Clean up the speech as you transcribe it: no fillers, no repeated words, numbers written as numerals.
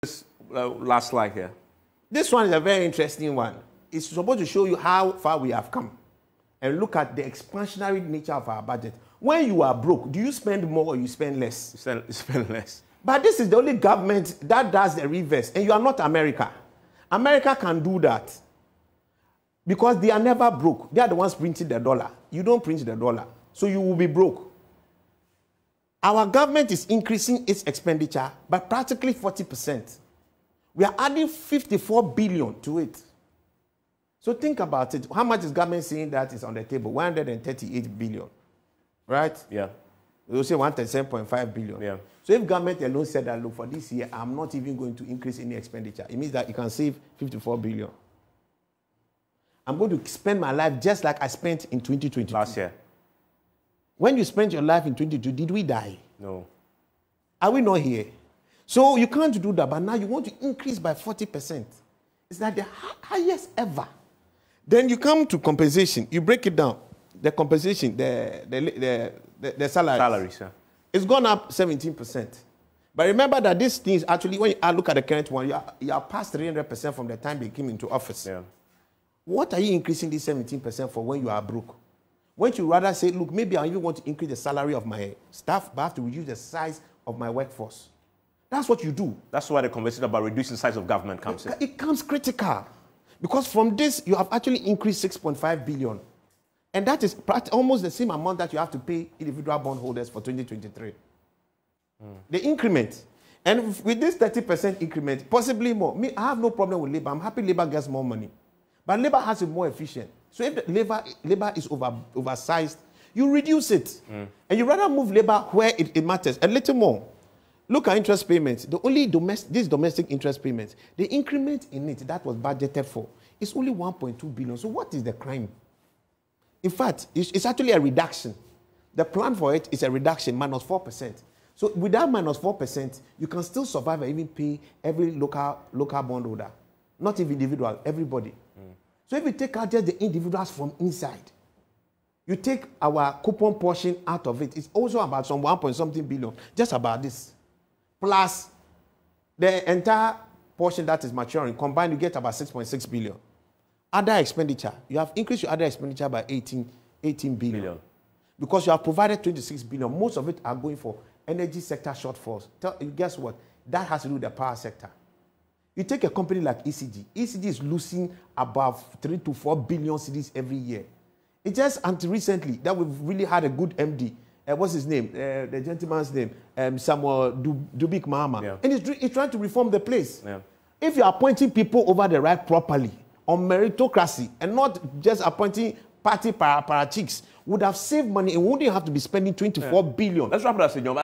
This last slide here. This one is a very interesting one. It's supposed to show you how far we have come. And look at the expansionary nature of our budget. When you are broke, do you spend more or you spend less? You spend less. But this is the only government that does the reverse. And you are not America. America can do that. Because they are never broke. They are the ones printing the dollar. You don't print the dollar. So you will be broke. Our government is increasing its expenditure by practically 40%. We are adding 54 billion to it. So think about it. How much is government saying that is on the table? 138 billion. Right? Yeah. They will say 137.5 billion. Yeah. So if government alone said that, look, for this year, I'm not even going to increase any expenditure, it means that you can save 54 billion. I'm going to spend my life just like I spent in 2022. Last year. When you spent your life in 2022, did we die? No. Are we not here? So you can't do that, but now you want to increase by 40%. It's like the highest ever. Then you come to compensation. You break it down. The compensation, the salaries. Salaries, yeah. It's gone up 17%. But remember that these things actually, when you look at the current one, you are past 300% from the time they came into office. Yeah. What are you increasing this 17% for when you are broke? Wouldn't you rather say, look, maybe I even want to increase the salary of my staff, but I have to reduce the size of my workforce? That's what you do. That's why the conversation about reducing the size of government comes in. It comes critical. Because from this, you have actually increased 6.5 billion. And that is almost the same amount that you have to pay individual bondholders for 2023. The increment. And with this 30% increment, possibly more. Me, I have no problem with labor. I'm happy labor gets more money. But labor has it more efficient. So if the labor is oversized, you reduce it. And you rather move labor where it matters a little more. Look at interest payments. The only these domestic interest payments, the increment in it that was budgeted for is only 1.2 billion. So what is the crime? In fact, it's actually a reduction. The plan for it is a reduction, minus 4%. So with that minus 4%, you can still survive and even pay every local bondholder. Not even individual, everybody. So if you take out just the individuals from inside, you take our coupon portion out of it, it's also about some 1-point-something billion, just about this. Plus the entire portion that is maturing, combined, you get about 6.6 billion. Other expenditure, you have increased your other expenditure by 18 billion. Because you have provided 26 billion. Most of it are going for energy sector shortfalls. Guess what? That has to do with the power sector. You take a company like ECG. ECG is losing about 3 to 4 billion cedis every year. It's just until recently that we've really had a good MD. What's his name? The gentleman's name? Samuel Dubik Mahama. Yeah. And he's trying to reform the place. Yeah. If you're appointing people over the right properly, on meritocracy, and not just appointing party para chicks, would have saved money and wouldn't have to be spending 24 billion. Let's wrap it up, Senyo.